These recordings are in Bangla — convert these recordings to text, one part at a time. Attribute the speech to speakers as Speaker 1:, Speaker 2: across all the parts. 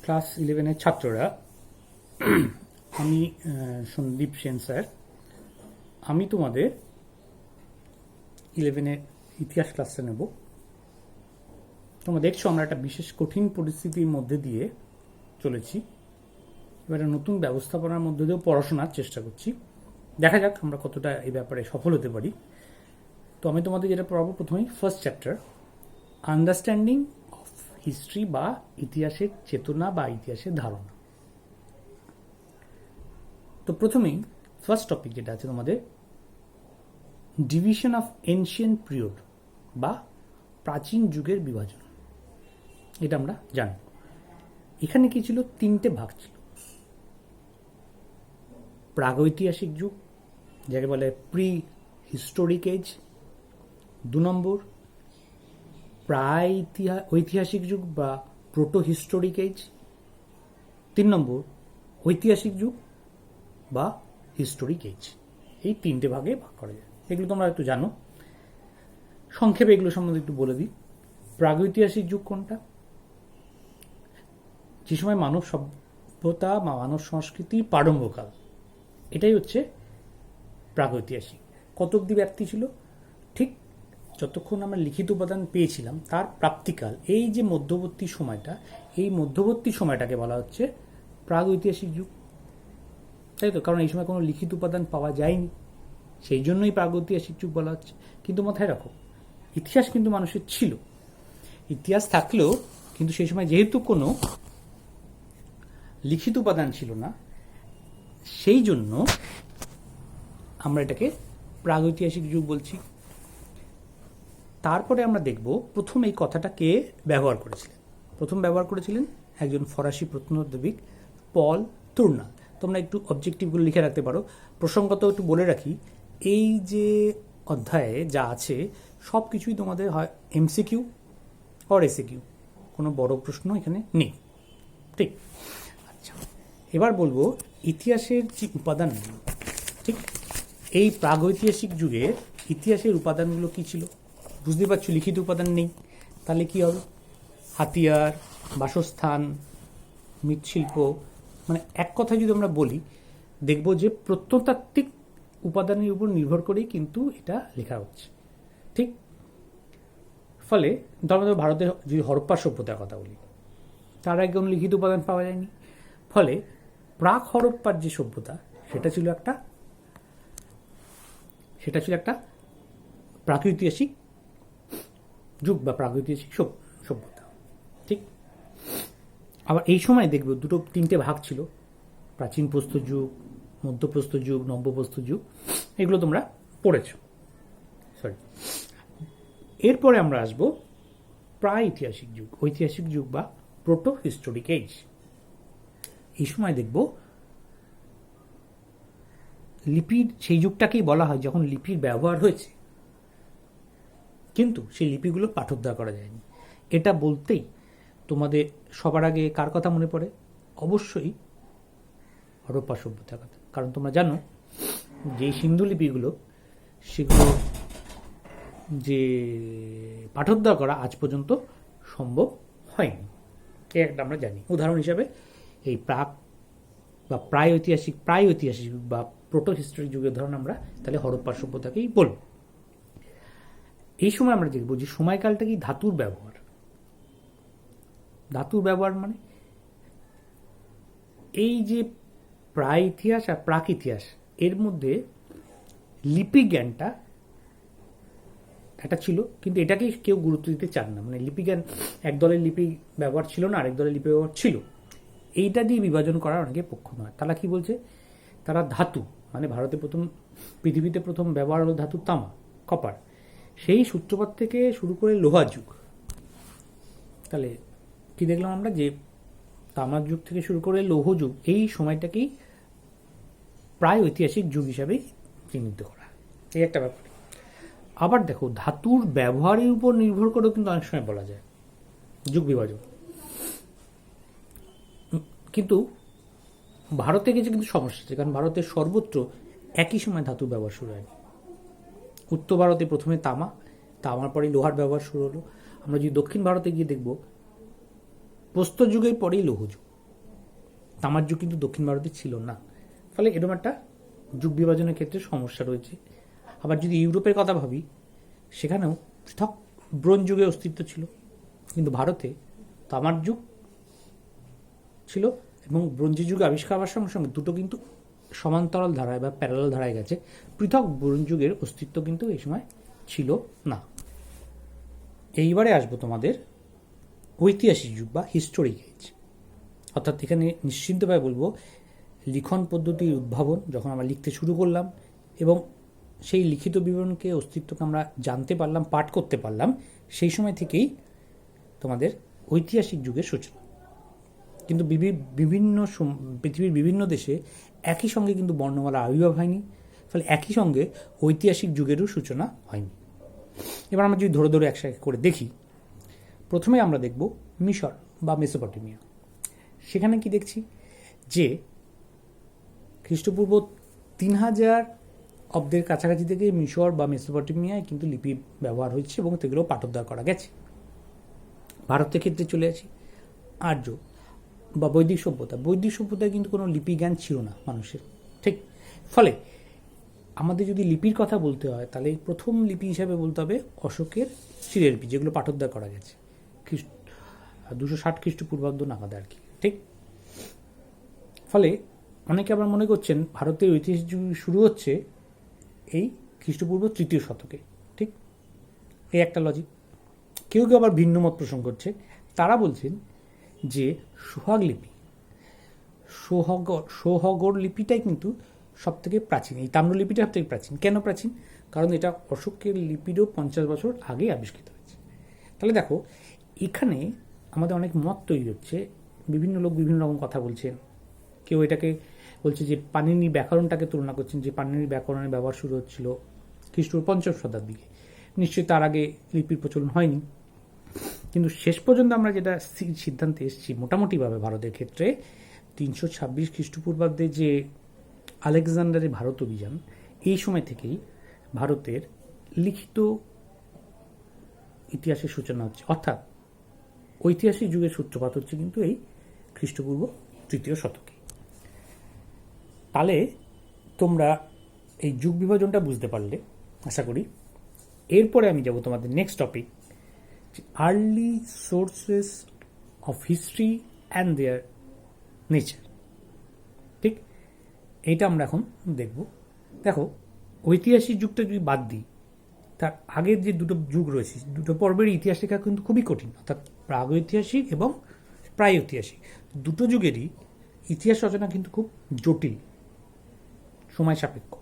Speaker 1: ক্লাস 11-এর ছাত্ররা, আমি সন্দীপ সেন স্যার। আমি তোমাদের 11-এর ইতিহাস ক্লাসটা নেব। তোমরা দেখছো আমরা একটা বিশেষ কঠিন পরিস্থিতির মধ্যে দিয়ে চলেছি। এবারে নতুন ব্যবস্থাপনার মধ্যে দিয়েও পড়াশোনার চেষ্টা করছি। দেখা যাক আমরা কতটা এই ব্যাপারে সফল হতে পারি। তো আমি তোমাদের যেটা পড়াবো, প্রথমেই first chapter, understanding of history বা ইতিহাসের চেতনা বা ইতিহাসের ধারণা। তো প্রথমেই ফার্স্ট টপিক যেটা আছে তোমাদের, ডিভিশন অফ এনশিয়েন্ট পিরিয়ড বা প্রাচীন যুগের বিভাজন। এটা আমরা জানি। এখানে কি ছিল? তিনটে ভাগ ছিল। প্রাগৈতিহাসিক যুগ, যাকে বলে প্রি হিস্টোরিক এজ। 2 নম্বর ঐতিহাসিক যুগ বা প্রোটো হিস্টোরিক এজ। 3 নম্বর ঐতিহাসিক যুগ বা হিস্টোরিক এজ। এই তিনটে ভাগে ভাগ করা যায়। এগুলো তোমরা একটু জানো। সংক্ষেপে এগুলো সম্বন্ধে একটু বলে দিই। প্রাগৈতিহাসিক যুগ কোনটা? যে সময় মানব সভ্যতা বা মানব সংস্কৃতির প্রারম্ভকাল, এটাই হচ্ছে প্রাগৈতিহাসিক। কত অব্দি ব্যাপ্তি ছিল? ঠিক যতক্ষণ আমরা লিখিত উপাদান পেয়েছিলাম তার প্রাপ্তিকাল, এই যে মধ্যবর্তী সময়টা, এই মধ্যবর্তী সময়টাকে বলা হচ্ছে প্রাগৈতিহাসিক যুগ, তাই তো? কারণ এই সময় কোনো লিখিত উপাদান পাওয়া যায়নি, সেই জন্যই প্রাগৈতিহাসিক যুগ বলা হচ্ছে। কিন্তু মাথায় রাখো, ইতিহাস কিন্তু মানুষের ছিল। ইতিহাস থাকলেও কিন্তু সেই সময় যেহেতু কোনো লিখিত উপাদান ছিল না, সেই জন্য আমরা এটাকে প্রাগৈতিহাসিক যুগ বলছি। তারপরে আমরা দেখব প্রথম এই কথাটা কে ব্যবহার করেছিলেন। প্রথম ব্যবহার করেছিলেন একজন ফরাসি প্রত্নতত্ত্ববিদ, পল তুর্নাল। তোমরা একটু অবজেক্টিভগুলো লিখে রাখতে পারো। প্রসঙ্গত একটু বলে রাখি, এই যে অধ্যায়ে যা আছে সব কিছুই তোমাদের হয় এমসিকিউ অর এসিকিউ, কোনো বড় প্রশ্ন এখানে নেই। ঠিক, আচ্ছা, এবার বলবো ইতিহাসের যে উপাদানগুলো। ঠিক, এই প্রাগৈতিহাসিক যুগের ইতিহাসের উপাদানগুলো কি ছিল? বুঝতে পারছো, লিখিত উপাদান নেই, তাহলে কি হবে? হাতিয়ার, বাসস্থান, মৃৎশিল্প, মানে এক কথায় যদি আমরা বলি, দেখব যে প্রত্নতাত্ত্বিক উপাদানের উপর নির্ভর করেই কিন্তু এটা লেখা হচ্ছে। ঠিক, ফলে ধরো ভারতের যদি হরপ্পা সভ্যতার কথা বলি, তার আগে কোনো লিখিত উপাদান পাওয়া যায়নি। ফলে প্রাক হরপ্পার যে সভ্যতা, সেটা ছিল একটা প্রাগৈতিহাসিক যুগ বা প্রাগৈতিহাসিক সভ্যতা। ঠিক, আবার এই সময় দেখবে তিনটে ভাগ ছিল, প্রাচীন প্রস্তর যুগ, মধ্যপ্রস্তর যুগ, নব্যপ্রস্তর যুগ। এগুলো তোমরা পড়েছ। এরপরে আমরা আসবো প্রাগৈতিহাসিক যুগ, ঐতিহাসিক যুগ বা প্রোটো হিস্টোরিক এজ। এই সময় দেখব লিপির, সেই যুগটাকেই বলা হয় যখন লিপির ব্যবহার হয়েছে, কিন্তু সেই লিপিগুলো পাঠোদ্ধার করা যায়নি। এটা বলতেই তোমাদের সবার আগে কার কথা মনে পড়ে? অবশ্যই হরপ্পা সভ্যতার কথা। কারণ তোমরা জানো যে সিন্ধু লিপিগুলো, সেগুলো যে পাঠোদ্ধার করা আজ পর্যন্ত সম্ভব হয়নি, এটা আমরা জানি। উদাহরণ হিসাবে এই প্রাগৈতিহাসিক যুগ বা প্রোটো হিস্টোরিক যুগের ধরন আমরা তাহলে হরপ্পা সভ্যতাকেই বলব। এই সময় আমরা দেখব যে সময়কালটা কি ধাতুর ব্যবহার। ধাতুর ব্যবহার মানে এই যে প্রায় ইতিহাস আর প্রাক ইতিহাস, এর মধ্যে লিপি জ্ঞানটা একটা ছিল, কিন্তু এটাকে কেউ গুরুত্ব দিতে চান না। মানে লিপি জ্ঞান, এক দলের লিপি ব্যবহার ছিল না, আরেক দলের লিপি ব্যবহার ছিল। এইটা দিয়ে বিভাজন করার অনেকে পক্ষ নয়। তারা কি বলছে? তারা ধাতু, মানে পৃথিবীতে প্রথম ব্যবহার হলো ধাতু তামা, কপার, সেই সূত্রপাত থেকে শুরু করে লোহা যুগ। তাহলে কি দেখলাম আমরা? যে তামার যুগ থেকে শুরু করে লৌহ যুগ, এই সময়টাকেই প্রায় ঐতিহাসিক যুগ হিসাবে চিহ্নিত করা, এই একটা ব্যাপার। আবার দেখো, ধাতুর ব্যবহারের উপর নির্ভর করেও কিন্তু অনেক সময় বলা যায় যুগ বিভাজন। কিন্তু ভারতে কিছু কিন্তু সমস্যা আছে, কারণ ভারতের সর্বত্র একই সময় ধাতুর ব্যবহার শুরু হয়নি। উত্তর ভারতে প্রথমে তামার পরেই লোহার ব্যবহার শুরু হলো। আমরা যদি দক্ষিণ ভারতে গিয়ে দেখব, প্রস্তর যুগের পরেই লৌহ যুগ। তামার যুগ কিন্তু দক্ষিণ ভারতে ছিল না, ফলে এরকম একটা যুগ বিভাজনের ক্ষেত্রে সমস্যা রয়েছে। আবার যদি ইউরোপের কথা ভাবি, সেখানেও পৃথক ব্রোঞ্জ যুগের অস্তিত্ব ছিল, কিন্তু ভারতে তামার যুগ ছিল এবং ব্রোঞ্জ যুগে আবিষ্কার হওয়ার সঙ্গে সঙ্গে দুটো কিন্তু সমান্তরাল ধারায় বা প্যারালাল ধারায় গেছে। পৃথক ব্রোঞ্জ যুগের অস্তিত্ব কিন্তু এই সময় ছিল না। এইবারে আসবো তোমাদের ঐতিহাসিক যুগ বা হিস্টোরিক এজ, অর্থাৎ এখানে নিশ্চিন্তভাবে বলবো লিখন পদ্ধতির উদ্ভাবন যখন আমরা লিখতে শুরু করলাম এবং সেই লিখিত বিবরণকে অস্তিত্বকে আমরা জানতে পারলাম, পাঠ করতে পারলাম, সেই সময় থেকেই তোমাদের ঐতিহাসিক যুগের সূচনা। কিন্তু পৃথিবীর বিভিন্ন দেশে একই সঙ্গে কিন্তু বর্ণমালা আবির্ভাব হয়নি, ফলে একই সঙ্গে ঐতিহাসিক যুগেরও সূচনা হয়নি। এবার আমরা যদি ধরে ধরে একসাথে করে দেখি, প্রথমে আমরা দেখব মিশর বা মেসোপটেমিয়া। সেখানে কি দেখছি যে খ্রিস্টপূর্ব 3000 অব্দের কাছাকাছি থেকে মিশর বা মেসোপটেমিয়ায় কিন্তু লিপি ব্যবহার হচ্ছে এবং সেগুলো পাঠোদ্ধার করা গেছে। ভারতের ক্ষেত্রে চলে আসি, আর্য বা বৈদিক সভ্যতায় কিন্তু কোনো লিপি জ্ঞান ছিল না মানুষের, ঠিক। ফলে আমাদের যদি লিপির কথা বলতে হয় তাহলে প্রথম লিপি হিসাবে বলতে হবে অশোকের শিলালিপি, যেগুলো পাঠোদ্ধার করা গেছে 260 খ্রিস্টপূর্বাব্দ নাগাদ আর কি, ঠিক। ফলে অনেকে আবার মনে করছেন ভারতের ঐতিহাসিক যুগ শুরু হচ্ছে এই খ্রিস্টপূর্ব 3য় শতকে, ঠিক। এই একটা লজিক। কেউ কেউ আবার ভিন্ন মত পোষণ করছে, তারা বলছেন যে সোহাগ লিপি, সোহগর লিপিটাই কিন্তু সব থেকে প্রাচীন, এই তাম্রলিপিটা সব থেকে প্রাচীন। কেন প্রাচীন? কারণ এটা অশোকের লিপিরও 50 বছর আগে আবিষ্কৃত হয়েছে। তাহলে দেখো এখানে আমাদের অনেক মত তৈরি হচ্ছে, বিভিন্ন লোক বিভিন্ন রকম কথা বলছেন। কেউ এটাকে বলছে যে পাণিনির ব্যাকরণটাকে তুলনা করছেন, যে পাণিনির ব্যাকরণের ব্যবহার শুরু হচ্ছিল খ্রিস্টপূর্ব 5ম শতাব্দীতে, নিশ্চয়ই তার আগে লিপির প্রচলন হয়নি। কিন্তু শেষ পর্যন্ত আমরা যেটা সিদ্ধান্তে এসেছি মোটামুটিভাবে ভারতের ক্ষেত্রে 326 খ্রিস্টপূর্বাব্দে যে আলেকজান্ডারের ভারত অভিযান, এই সময় থেকেই ভারতের লিখিত ইতিহাসের সূচনা হচ্ছে, অর্থাৎ ঐতিহাসিক যুগের সূত্রপাত হচ্ছে কিন্তু এই খ্রিস্টপূর্ব 3য় শতকে। তাহলে তোমরা এই যুগ বিভাজনটা বুঝতে পারলে আশা করি। এরপরে আমি যাব তোমাদের next topic, early sources of history and there nature, ঠিক। এইটা আমরা এখন দেখব। দেখো ঐতিহাসিক যুগটা যদি বাদ দিই, তার আগের যে দুটো যুগ রয়েছে, দুটো পর্বের ইতিহাস লেখা কিন্তু খুবই কঠিন, অর্থাৎ প্রাগৈতিহাসিক এবং প্রাগৈতিহাসিক দুটো যুগেরই ইতিহাস রচনা কিন্তু খুব জটিল, সময় সাপেক্ষ।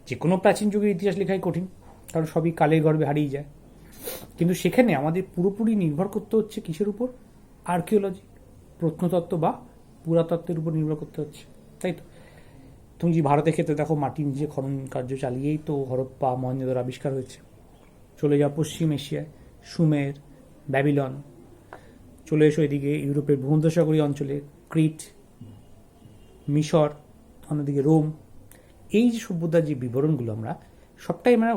Speaker 1: যে কোনো প্রাচীন যুগের ইতিহাস লেখাই কঠিন, কারণ সবই কালের গর্ভে হারিয়ে যায়। কিন্তু সেখানে আমাদের পুরোপুরি নির্ভর করতে হচ্ছে কিসের উপর? আর্কিওলজি, প্রত্নতত্ত্ব বা পুরাতত্ত্বের উপর নির্ভর করতে হচ্ছে, তাই তো। তুমি যে ভারতের ক্ষেত্রে দেখো মাটির নিচে খনন কার্য চালিয়েই তো হরপ্পা, মহেঞ্জোদারো আবিষ্কার হয়েছে। চলে যাও পশ্চিম এশিয়ায়, সুমের, ব্যাবিলন, চলে এসো এদিকে ইউরোপের ভূমধ্যসাগরীয় অঞ্চলে ক্রিট, মিশর, অন্যদিকে রোম। এই যে সভ্যতার যে বিবরণগুলো আমরা সবটাই আমরা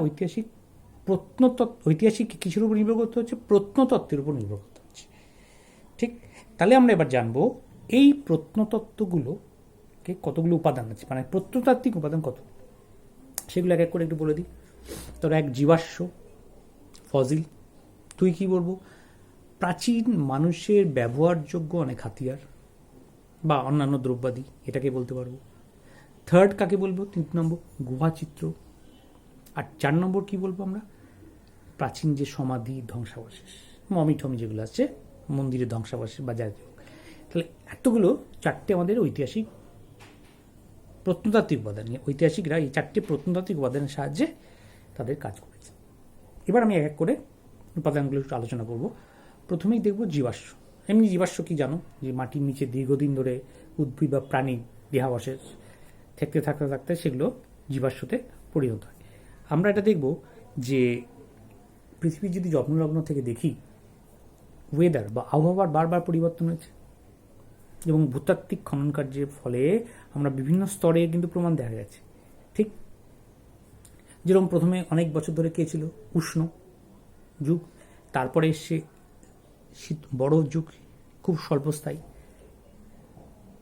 Speaker 1: ঐতিহাসিক কিসের উপর নির্ভর করতে হচ্ছে? প্রত্নতত্ত্বের উপর নির্ভর করতে হচ্ছে, ঠিক। তাহলে আমরা এবার জানবো এই প্রত্নতত্ত্বগুলোকে কতগুলো উপাদান আছে, মানে প্রত্নতাত্ত্বিক উপাদান কত, সেগুলো এক এক করে একটু বলে দিই। তোরা এক জীবাশ্ম, ফসিল, তুই কি বলবো প্রাচীন মানুষের ব্যবহারযোগ্য অনেক হাতিয়ার বা অন্যান্য দ্রব্যাদি, এটাকে বলতে পারবো। থার্ড কাকে বলবো? 3 নম্বর গুহাচিত্র। আর 4 নম্বর কি বলবো আমরা? প্রাচীন যে সমাধি, ধ্বংসাবশেষ, মমি টমি যেগুলো আছে মন্দিরের ধ্বংসাবশেষ বা যাই হোক। তাহলে এতগুলো 4টে আমাদের ঐতিহাসিক প্রত্নতাত্ত্বিক উপাদান, ঐতিহাসিকরা এই 4টে প্রত্নতাত্ত্বিক উপাদানের সাহায্যে তাদের কাজ করেছে। এবার আমি এক এক করে উপাদানগুলো একটু আলোচনা করব। প্রথমেই দেখব জীবাশ্ম। এমনি জীবাশ্ম কি জানো, যে মাটির নিচে দীর্ঘদিন ধরে উদ্ভিদ বা প্রাণী দেহাবশেষ থাকতে থাকতে থাকতে সেগুলো জীবাশ্মতে পরিণত হয়। আমরা এটা দেখব যে পৃথিবীর যদি জন্মলগ্ন থেকে দেখি, ওয়েদার বা আবহাওয়ার বারবার পরিবর্তন হয়েছে এবং ভূতাত্ত্বিক খনন কার্যের ফলে আমরা বিভিন্ন স্তরে কিন্তু প্রমাণ দেখা গেছে, ঠিক। যেরকম প্রথমে অনেক বছর ধরে কে ছিল? উষ্ণ যুগ, তারপরে এসছে শীত বড় যুগ, খুব স্বল্পস্থায়ী,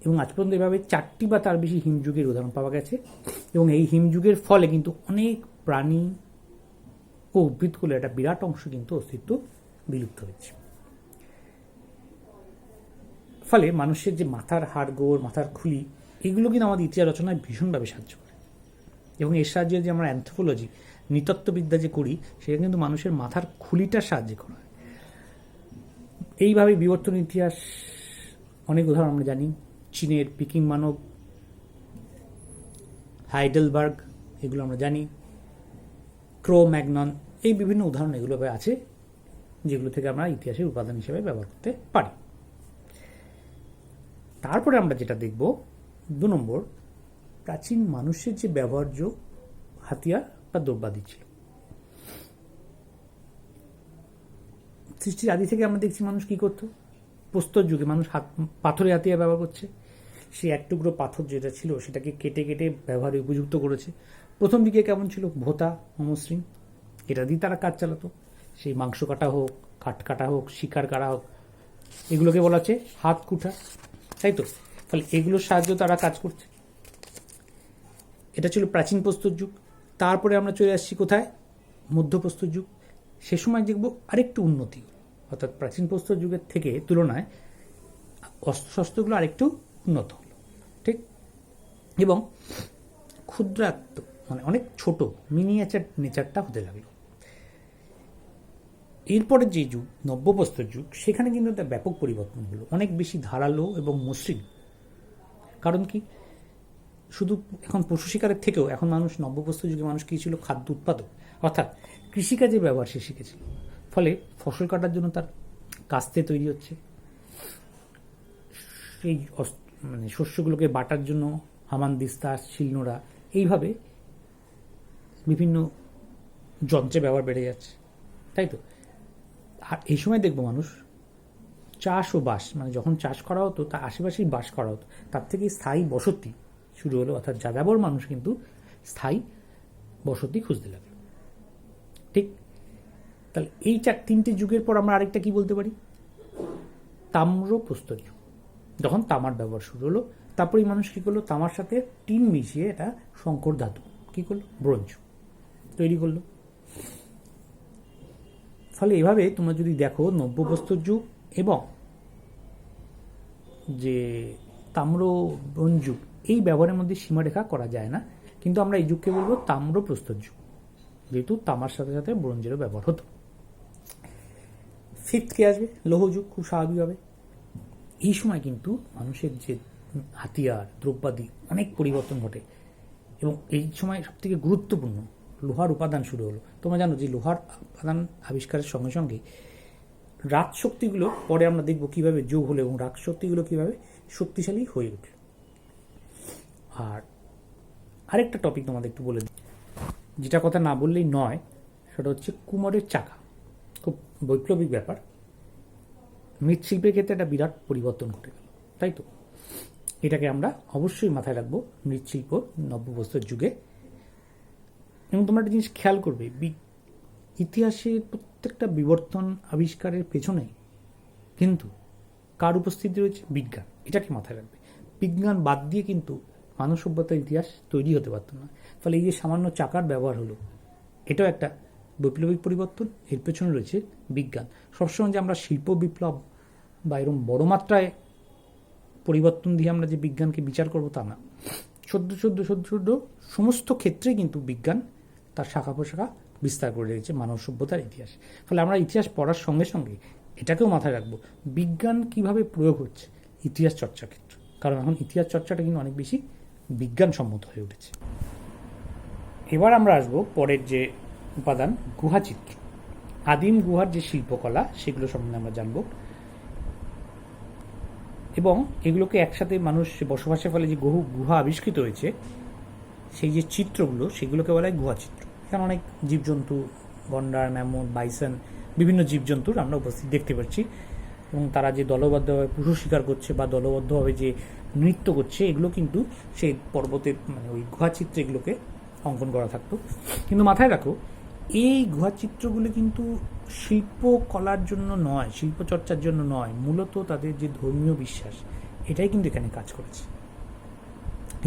Speaker 1: এবং আজ পর্যন্ত এভাবে 4টি বা তার বেশি হিমযুগের উদাহরণ পাওয়া গেছে। এবং এই হিমযুগের ফলে কিন্তু অনেক প্রাণী ও উদ্ভিদকুলের একটা বিরাট অংশ কিন্তু অস্তিত্ব বিলুপ্ত হয়েছে। ফলে মানুষের যে মাথার হাড়গোড়, মাথার খুলি, এগুলো কিন্তু আমাদের ইতিহাস রচনায় ভীষণভাবে সাহায্য করে। এবং এর সাহায্যে যে আমরা অ্যানথ্রোপোলজি, নৃতত্ত্ববিদ্যা যে করি, সেটা কিন্তু মানুষের মাথার খুলিটার সাহায্যে করা হয়। এইভাবে বিবর্তন ইতিহাস অনেক উদাহরণ আমরা জানি। চীনের পিকিং মানব, হাইডেলবার্গ, এগুলো আমরা জানি। ক্রো ম্যাগনন, এই বিভিন্ন উদাহরণ এগুলো আছে, যেগুলো থেকে আমরা ইতিহাসের উপাদান হিসেবে ব্যবহার করতে পারি। তারপরে আমরা যেটা দেখব 2 নম্বর, প্রাচীন মানুষের যে ব্যবহার্য হাতিয়ার বা দ্রব্যাদি ছিল। সৃষ্টির আদি থেকে আমরা দেখছি মানুষ কি করতো। প্রস্তর যুগে মানুষ পাথরের হাতিয়ার ব্যবহার করছে। সেই এক টুকরো পাথর যেটা ছিল সেটাকে কেটে কেটে ব্যবহারে উপযুক্ত করেছে। প্রথম দিকে কেমন ছিল, ভোঁতা, মমসৃণ, এটা দিয়ে তারা কাজ চালাতো। সেই মাংস কাটা হোক, কাঠ কাটা হোক, শিকার কাটা হোক, এগুলোকে বলা হচ্ছে হাত কুঠা, তাই তো? ফলে এগুলোর সাহায্যে তারা কাজ করছে। এটা ছিল প্রাচীন প্রস্তর যুগ। তারপরে আমরা চলে আসছি কোথায়, মধ্যপ্রস্তর যুগ। সে সময় দেখব আরেকটু উন্নতি, অর্থাৎ প্রাচীন প্রস্তর যুগের থেকে তুলনায় অস্ত্রশস্ত্রগুলো আরেকটু উন্নত হলো, ঠিক? এবং ক্ষুদ্রাত্ম, মানে অনেক ছোট মিনিয়েচার নেচারটা হতে লাগলো। এরপরে যে যুগ, নব্যপ্রস্তর যুগ, সেখানে কিন্তু একটা ব্যাপক পরিবর্তন হলো, অনেক বেশি ধারালো এবং মসৃণ। কারণ কি, শুধু এখন পশু শিকারের থেকেও এখন মানুষ, নব্যপ্রস্তর যুগে মানুষ কি ছিল, খাদ্য উৎপাদক, অর্থাৎ কৃষিকাজে ব্যবহার সে শিখেছিল। ফলে ফসল কাটার জন্য তার কাস্তে তৈরি হচ্ছে, সেই মানে শস্যগুলোকে বাটার জন্য হামানদিস্তা, শিলনোড়া, এইভাবে বিভিন্ন যন্ত্রে ব্যবহার বেড়ে যাচ্ছে, তাই তো? আর এই সময় দেখবো মানুষ চাষ ও বাস, মানে যখন চাষ করা হতো তার আশেপাশেই বাস করা হতো, তার থেকে স্থায়ী বসতি শুরু হলো, অর্থাৎ যাযাবর মানুষ কিন্তু স্থায়ী বসতি খুঁজতে লাগলো, ঠিক? তাহলে এই 3টে যুগের পর আমরা আরেকটা কি বলতে পারি, তাম্রপ্রস্তর যুগ। যখন তামার ব্যবহার শুরু হলো, তারপরেই মানুষ কী করলো, তামার সাথে টিন মিশিয়ে এটা সংকর ধাতু কী করলো, ব্রোঞ্জ তৈরি করলো। ফলে এভাবে তোমরা যদি দেখো, নব্যপ্রস্তর যুগ এবং যে তাম্র ব্রোঞ্জ যুগ, এই ব্যবহারের মধ্যে সীমারেখা করা যায় না, কিন্তু আমরা এই যুগকে বলবো তাম্রপ্রস্তর যুগ, যেহেতু তামার সাথে সাথে ব্রোঞ্জেরও ব্যবহার হতো। 5th কে আসবে লৌহ যুগ, খুব স্বাভাবিকভাবে। এই সময় কিন্তু মানুষের যে হাতিয়ার, দ্রব্যাদি অনেক পরিবর্তন ঘটে, এবং এই সময় সবথেকে গুরুত্বপূর্ণ লোহার উপাদান শুরু হলো। তোমরা জানো যে লোহার উপাদান আবিষ্কারের সঙ্গে সঙ্গে রাগ শক্তিগুলো পরে আমরা দেখব কিভাবে যোগ হলো, এবং রাগ শক্তিগুলো কিভাবে শক্তিশালী হয়ে উঠল। আর আরেকটা টপিক তোমাদের একটু বলে দিই, যেটা কথা না বললেই নয়, সেটা হচ্ছে কুমোরের চাকা। খুব বৈপ্লবিক ব্যাপার, মৃৎশিল্পের ক্ষেত্রে একটা বিরাট পরিবর্তন ঘটে গেল, তাই তো? এটাকে আমরা অবশ্যই মাথায় রাখবো মৃৎশিল্প নব্যপ্রস্তর যুগে। এবং তোমরা একটা জিনিস খেয়াল করবে, ইতিহাসের প্রত্যেকটা বিবর্তন আবিষ্কারের পেছনে কিন্তু কার উপস্থিতি রয়েছে, বিজ্ঞান। এটাকে মাথায় রাখবে। বিজ্ঞান বাদ দিয়ে কিন্তু মানব সভ্যতার ইতিহাস তৈরি হতে পারত না। ফলে এই যে সামান্য চাকার ব্যবহার হলো, এটাও একটা বৈপ্লবিক পরিবর্তন, এর পেছনে রয়েছে বিজ্ঞান। সবসময় যে আমরা শিল্প বিপ্লব বা এরকম বড় মাত্রায় পরিবর্তন দিয়ে আমরা যে বিজ্ঞানকে বিচার করবো তা না। সদ্য সমস্ত ক্ষেত্রেই কিন্তু বিজ্ঞান তার শাখা প্রশাখা বিস্তার করে রেখেছে মানব সভ্যতার ইতিহাস। ফলে আমরা ইতিহাস পড়ার সঙ্গে সঙ্গে এটাকেও মাথায় রাখবো, বিজ্ঞান কিভাবে প্রয়োগ হচ্ছে ইতিহাস চর্চার ক্ষেত্রে, কারণ এখন ইতিহাস চর্চাটা কিন্তু অনেক বেশি বিজ্ঞানসম্মত হয়ে উঠেছে। এবার আমরা আসবো পরের যে উপাদান, গুহাচিত্র। আদিম গুহার যে শিল্পকলা, সেগুলো সম্বন্ধে আমরা জানব, এবং এগুলোকে একসাথে মানুষ বসবাসের ফলে যে গুহা আবিষ্কৃত হয়েছে, সেই যে চিত্রগুলো, সেগুলোকে বলা হয় গুহাচিত্র। এখানে অনেক জীবজন্তু, গন্ডার, ম্যামথ, বাইসন, বিভিন্ন জীবজন্তুর আমরা উপস্থিত দেখতে পাচ্ছি, এবং তারা যে দলবদ্ধভাবে পশু শিকার করছে বা দলবদ্ধভাবে যে নৃত্য করছে, এগুলো কিন্তু সেই পর্বতের মানে ওই গুহাচিত্রে এগুলোকে অঙ্কন করা থাকতো। কিন্তু মাথায় রাখো, এই গুহাচিত্রগুলো কিন্তু শিল্পকলার জন্য নয়, শিল্পচর্চার জন্য নয়, মূলত তাদের যে ধর্মীয় বিশ্বাস, এটাই কিন্তু এখানে কাজ করেছে।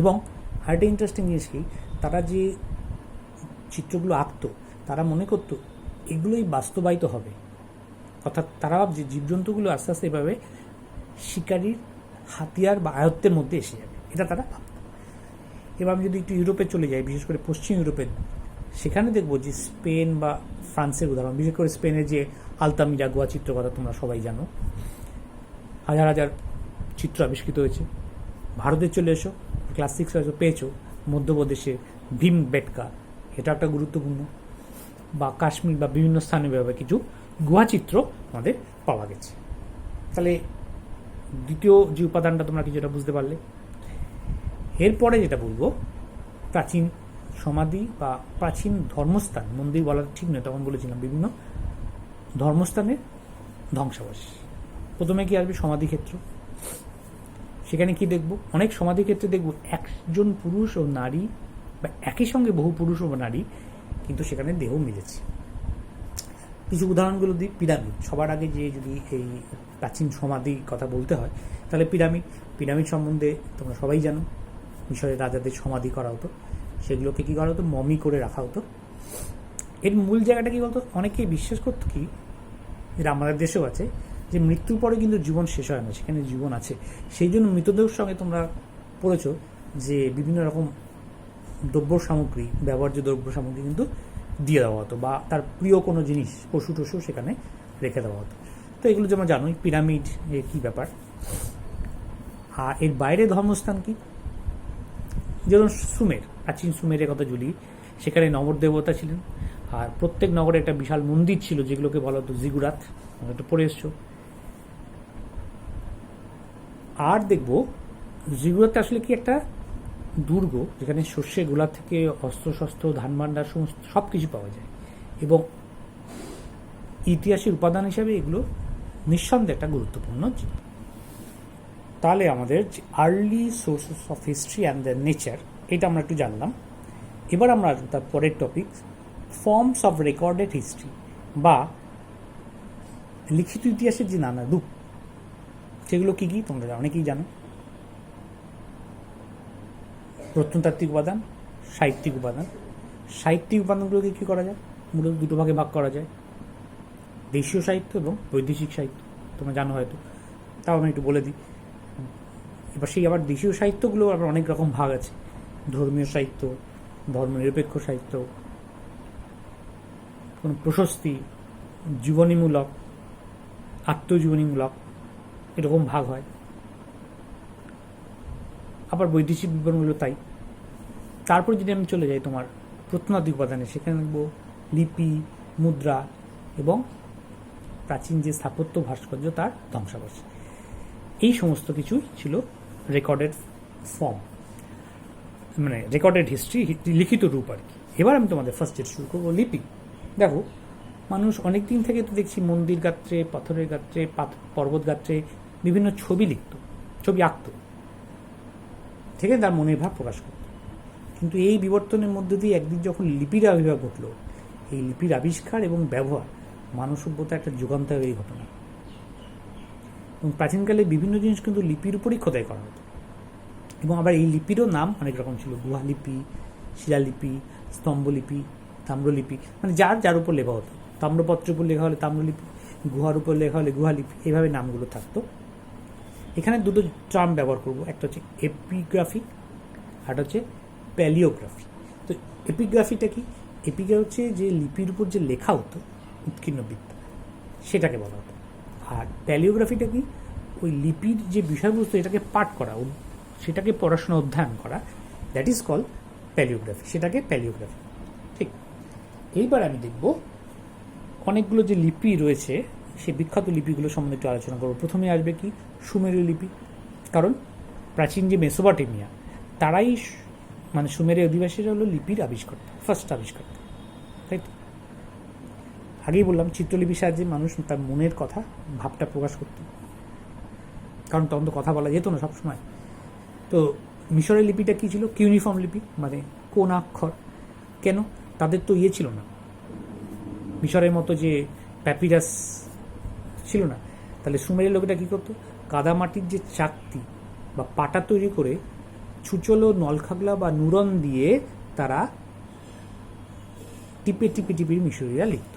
Speaker 1: এবং আরেকটা ইন্টারেস্টিং জিনিস কি, তারা যে চিত্রগুলো আঁকতো তারা মনে করতো এগুলোই বাস্তবায়িত হবে, অর্থাৎ তারা যে জীবজন্তুগুলো আস্তে আস্তে এভাবে শিকারীর হাতিয়ার বা আয়ত্তের মধ্যে এসে যাবে, এটা তারা ভাবত। এবার আমি যদি একটু ইউরোপে চলে যাই, বিশেষ করে পশ্চিম ইউরোপে, সেখানে দেখবো যে স্পেন বা ফ্রান্সের উদাহরণ, বিশেষ করে স্পেনের যে আলতামিরা গোয়া চিত্র কথা তোমরা সবাই জানো, হাজার হাজার চিত্র আবিষ্কৃত হয়েছে। ভারতে চলে এসো, ক্লাস 6 হয়তো পেয়েছো, মধ্যপ্রদেশে ভীম বেটকা, এটা একটা গুরুত্বপূর্ণ, বা কাশ্মীর বা বিভিন্ন স্থানে ব্যবহার কিছু গুহা চিত্র আমাদের পাওয়া গেছে। তাহলে দ্বিতীয় যে উপাদানটা তোমরা কিছুটা বুঝতে পারলে। এরপরে যেটা বলবো, প্রাচীন সমাধি বা প্রাচীন ধর্মস্থান, মন্দির বলা ঠিক নয়, তখন বলেছিলাম বিভিন্ন ধর্মস্থানের ধ্বংসাবশেষ। প্রথমে কি আসবে? সমাধিক্ষেত্র। সেখানে কি দেখব? অনেক সমাধিক্ষেত্রে দেখব একজন পুরুষ ও নারী বা একই সঙ্গে বহু পুরুষ ও নারী কিন্তু সেখানে দেহ মিলেছে। কিছু উদাহরণগুলো দিই। পিরামিড, সবার আগে যে যদি এই প্রাচীন সমাধি কথা বলতে হয় তাহলে পিরামিড সম্বন্ধে তোমরা সবাই জানো। মিশরের রাজাদের সমাধি করা হতো, সেগুলোকে কী করা হতো? মমি করে রাখা হতো। এর মূল জায়গাটা কী বলতো? অনেকেই বিশ্বাস করতো কি, যেটা আমাদের দেশেও আছে, যে মৃত্যুর পরে কিন্তু জীবন শেষ হয় না, সেখানে জীবন আছে। সেই জন্য মৃতদেহের সঙ্গে তোমরা পড়েছো যে বিভিন্ন রকম দ্রব্য সামগ্রী, ব্যবহার্য দ্রব্য সামগ্রী কিন্তু দিয়ে দেওয়া হতো, বা তার প্রিয় কোনো জিনিস, পশু টশু সেখানে রেখে দেওয়া হতো। তো এগুলো যেমন জানোই, পিরামিড এর কী ব্যাপার। আর এর বাইরে ধর্মস্থান কি, যেমন সুমের, প্রাচীন সুমেরের কথা বলি, সেখানে নগরদেবতা ছিলেন, আর প্রত্যেক নগরে একটা বিশাল মন্দির ছিল যেগুলোকে বলা হতো জিগুরাত, এটা পড়ে এসছো। আর দেখবো জিগুরাত আসলে কি একটা দুর্গ, যেখানে শস্যের গোলা থেকে অস্ত্রশস্ত্র, ধান ভাণ্ডার, সমস্ত সব কিছু পাওয়া যায়, এবং ইতিহাসের উপাদান হিসাবে এগুলো নিঃসন্দেহে একটা গুরুত্বপূর্ণ জিনিস। তাহলে আমাদের যে early sources of history and the nature, এটা আমরা একটু জানলাম। এবার আমরা তার পরের topic, forms of recorded history, বা লিখিত ইতিহাসের যে নানা রূপ, সেগুলো কী কী তোমরা অনেকেই জানো। প্রত্নতাত্ত্বিক উপাদান, সাহিত্যিক উপাদান। সাহিত্যিক উপাদানগুলোকে কী করা যায়? মূলত দুটো ভাগে ভাগ করা যায়, দেশীয় সাহিত্য এবং বৈদেশিক সাহিত্য, তোমরা জানো হয়তো, তাও আমি একটু বলে দিই। এবার সেই আবার দেশীয় সাহিত্যগুলো আবার অনেক রকম ভাগ আছে, ধর্মীয় সাহিত্য, ধর্মনিরপেক্ষ সাহিত্য, কোনো প্রশস্তি, জীবনীমূলক, আত্মজীবনীমূলক, এরকম ভাগ হয়। আবার বৈদেশিক বিবরণগুলো তাই। তারপর যদি আমি চলে যাই তোমার প্রত্নতাত্ত্বিক উপাদানে, সেখানে দেখব লিপি, মুদ্রা এবং প্রাচীন যে স্থাপত্য ভাস্কর্য তার ধ্বংসাবশেষ। এই সমস্ত কিছুই ছিল রেকর্ডেড ফর্ম, মানে রেকর্ডেড হিস্ট্রি, লিখিত রূপ আর কি। এবার আমি তোমাদের ফার্স্ট যেটা শুরু করবো, লিপি। দেখো, মানুষ অনেক দিন থেকে তো দেখছি মন্দির গাত্রে, পাথরের গাত্রে, পর্বত গাত্রে বিভিন্ন ছবি লিখত, ছবি আঁকত, থেকে তার মনের ভাব প্রকাশ করত। কিন্তু এই বিবর্তনের মধ্য দিয়ে একদিন যখন লিপির আবির্ভাব ঘটল, এই লিপির আবিষ্কার এবং ব্যবহার মানব সভ্যতার একটা যুগান্তকারী ঘটনা। এবং প্রাচীনকালে বিভিন্ন জিনিস কিন্তু লিপির উপরই খোদাই করা হতো, এবং আবার এই লিপিরও নাম অনেক রকম ছিল, গুহালিপি, শিলালিপি, স্তম্ভলিপি, তাম্রলিপি, মানে যার উপর লেখা হতো। তাম্রপত্রের উপর লেখা হলে তাম্রলিপি, গুহার উপর লেখা হলে গুহালিপি, এইভাবে নামগুলো থাকতো। এখানে দুটো টার্ম ব্যবহার করব, একটা হচ্ছে এপিগ্রাফি, আর হচ্ছে প্যালিওগ্রাফি। তো এপিগ্রাফিটা কি? এপিগ্রাফি হচ্ছে যে লিপির উপর যে লেখা হতো, উৎকীর্ণ বিদ্যা, সেটাকে বলা হতো। আর প্যালিওগ্রাফিটা কি? ওই লিপির যে বিষয়বস্তু, এটাকে পাঠ করা, সেটাকে পড়াশোনা অধ্যয়ন করা, দ্যাট ইজ কল প্যালিওগ্রাফি, সেটাকে প্যালিওগ্রাফি। ঠিক। এইবার আমি দেখব অনেকগুলো যে লিপি রয়েছে, সেই বিখ্যাত লিপিগুলো সম্বন্ধে একটু আলোচনা করবো। প্রথমে আসবে কি? সুমেরীয় লিপি। কারণ প্রাচীন যে মেসোপটেমিয়া, তারাই মানে সুমেরীয় অধিবাসীরা হলো লিপির আবিষ্কর্তা, ফার্স্ট আবিষ্কর্তা, তাই তো? আগেই বললাম, চিত্রলিপির সাহায্যে মানুষ তার মনের কথা, ভাবটা প্রকাশ করত, কারণ তখন তো কথা বলা যেত না সবসময়। তো মিশরের লিপিটা কী ছিল? কিউনিফর্ম লিপি, মানে কোন অক্ষর। কেন? তাদের তো ছিল না মিশরের মতো যে প্যাপিরাস ছিল না। তাহলে সুমেরের লোকেরা কী করতো? কাদামাটির যে চাকতি, বা পাটা তৈরি করে ছুচলো, নলখাগলা বা নুরন দিয়ে তারা টিপে টিপে টিপে মিশরীয়রা লিখত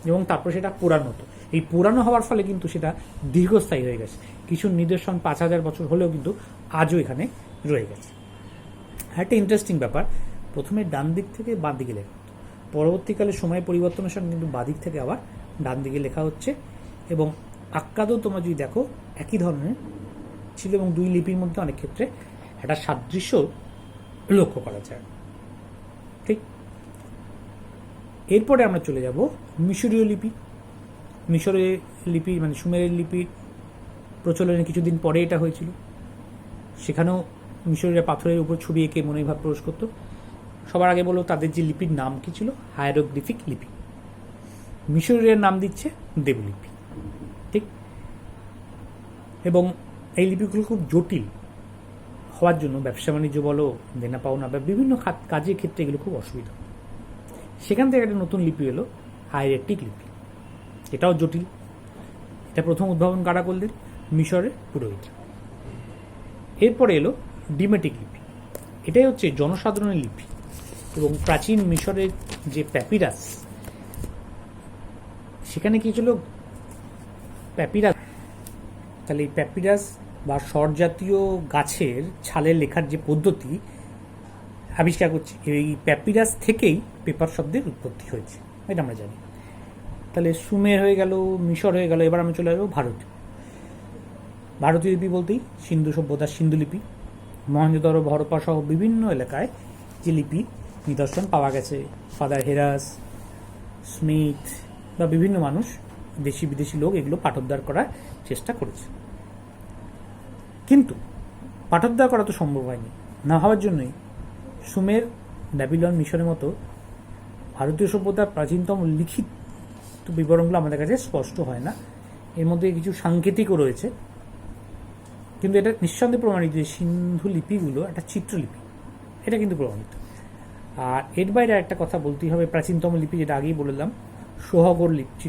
Speaker 1: এবং তারপর সেটা পুরানো হতো। এই পুরানো হওয়ার ফলে কিন্তু সেটা দীর্ঘস্থায়ী হয়ে গেছে। কিছু নিদর্শন 5,000 বছর হলেও কিন্তু আজও এখানে রয়ে গেছে। একটা ইন্টারেস্টিং ব্যাপার, প্রথমে ডান দিক থেকে বাঁ দিকে লেখা হতো, পরবর্তীকালে সময় পরিবর্তনের সঙ্গে কিন্তু বাঁ দিক থেকে আবার ডান দিকে লেখা হচ্ছে এবং আক্কাদও তোমরা যদি দেখো একই ধরনের ছিল এবং দুই লিপির মধ্যে অনেক ক্ষেত্রে একটা সাদৃশ্য লক্ষ্য করা যায়। ঠিক, এরপরে আমরা চলে যাব মিশরীয় লিপি। মিশরের লিপি মানে সুমেরের লিপির প্রচলনের কিছুদিন পরে এটা হয়েছিল। সেখানেও মিশরীয়রা পাথরের উপর ছবি এঁকে মনোভাব প্রকাশ করত। সবার আগে বলবো তাদের যে লিপির নাম কি ছিল, হায়ারোগ্লিফিক লিপি। মিশরীয়রা নাম দিচ্ছে দেবলিপি। ঠিক, এবং এই লিপিগুলো খুব জটিল হওয়ার জন্য ব্যবসা বাণিজ্য বলো, দেনা পাওনা বা বিভিন্ন কাজের ক্ষেত্রে এগুলো খুব অসুবিধা। সেখান থেকে একটা নতুন লিপি এলো হায়ারেটিক লিপি। এটাও জটিল। এটা প্রথম উদ্ভাবন কারা করলেন? মিশরের পুরোহিত। এরপরে এলো ডিমেটিক লিপি। এটাই হচ্ছে জনসাধারণের লিপি এবং প্রাচীন মিশরের যে প্যাপিরাস, সেখানে কি ছিল প্যাপিরাস, তাহলে এই প্যাপিরাস বা স্বরজাতীয় গাছের ছালে লেখার যে পদ্ধতি আবিষ্কার করছি, এই প্যাপিরাস থেকেই পেপার শব্দের উৎপত্তি হয়েছে, এটা আমরা জানি। তাহলে সুমের হয়ে গেল, মিশর হয়ে গেল, এবার আমি চলে যাবো ভারতীয় লিপি বলতেই সিন্ধু সভ্যতার সিন্ধু লিপি, মহেঞ্জোদারো, হরপ্পা সহ বিভিন্ন এলাকায় যে লিপি নিদর্শন পাওয়া গেছে, ফাদার হেরাস, স্মিথ বা বিভিন্ন মানুষ, দেশি বিদেশি লোক এগুলো পাঠোদ্ধার করার চেষ্টা করেছে। কিন্তু পাঠোদ্ধার করা তো সম্ভব হয়নি। না হওয়ার জন্যই সুমের, ব্যাবিলন, মিশরের মতো ভারতীয় সভ্যতার প্রাচীনতম লিখিত বিবরণগুলো আমাদের কাছে স্পষ্ট হয় না। এর মধ্যে কিছু সাংকেতিকও রয়েছে, কিন্তু এটা নিঃসন্দেহে প্রমাণিত যে সিন্ধু লিপিগুলো একটা চিত্রলিপি, এটা কিন্তু প্রমাণিত। আর এর বাইরে একটা কথা বলতেই হবে, প্রাচীনতম লিপি যেটা আগেই বললাম সোহাগর লিপি,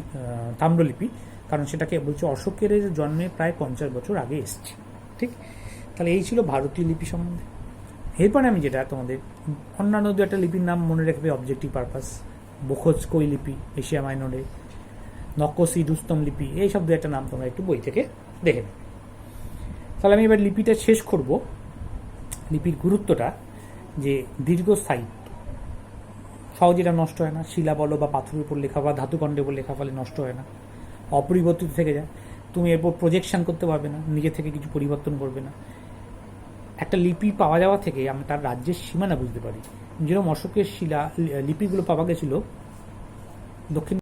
Speaker 1: তাম্রলিপি, কারণ সেটাকে বলছে অশোকের জন্মে প্রায় 50 বছর আগে এসছে। ঠিক, তাহলে এই ছিল ভারতীয় লিপি সম্বন্ধে। এরপরে আমি যেটা তোমাদের অন্যান্য দু একটা লিপির নাম মনে রাখবে অবজেক্টিভ পারপাস, বোখোৎস্কই লিপি এশিয়া মাইনরে, নকশি রুস্তম লিপি, এই সব দু একটা নাম তোমরা একটু বই থেকে দেখে নেবে। তাহলে আমি এবার লিপিটা শেষ করব। লিপির গুরুত্বটা যে দীর্ঘস্থায়িত্ব, সহজে এটা নষ্ট হয় না। শিলা বলো বা পাথরের উপর লেখা বা ধাতুখণ্ডের উপর লেখা ফলে নষ্ট হয় না, অপরিবর্তিত থেকে যায়। তুমি এরপর প্রজেকশন করতে পারবে না, নিজে থেকে কিছু পরিবর্তন করবে না। একটা লিপি পাওয়া যাওয়া থেকে আমরা তার রাজ্যের সীমানা বুঝতে পারি। যেরকম অশোকের লিপিগুলো পাওয়া গেছিল দক্ষিণ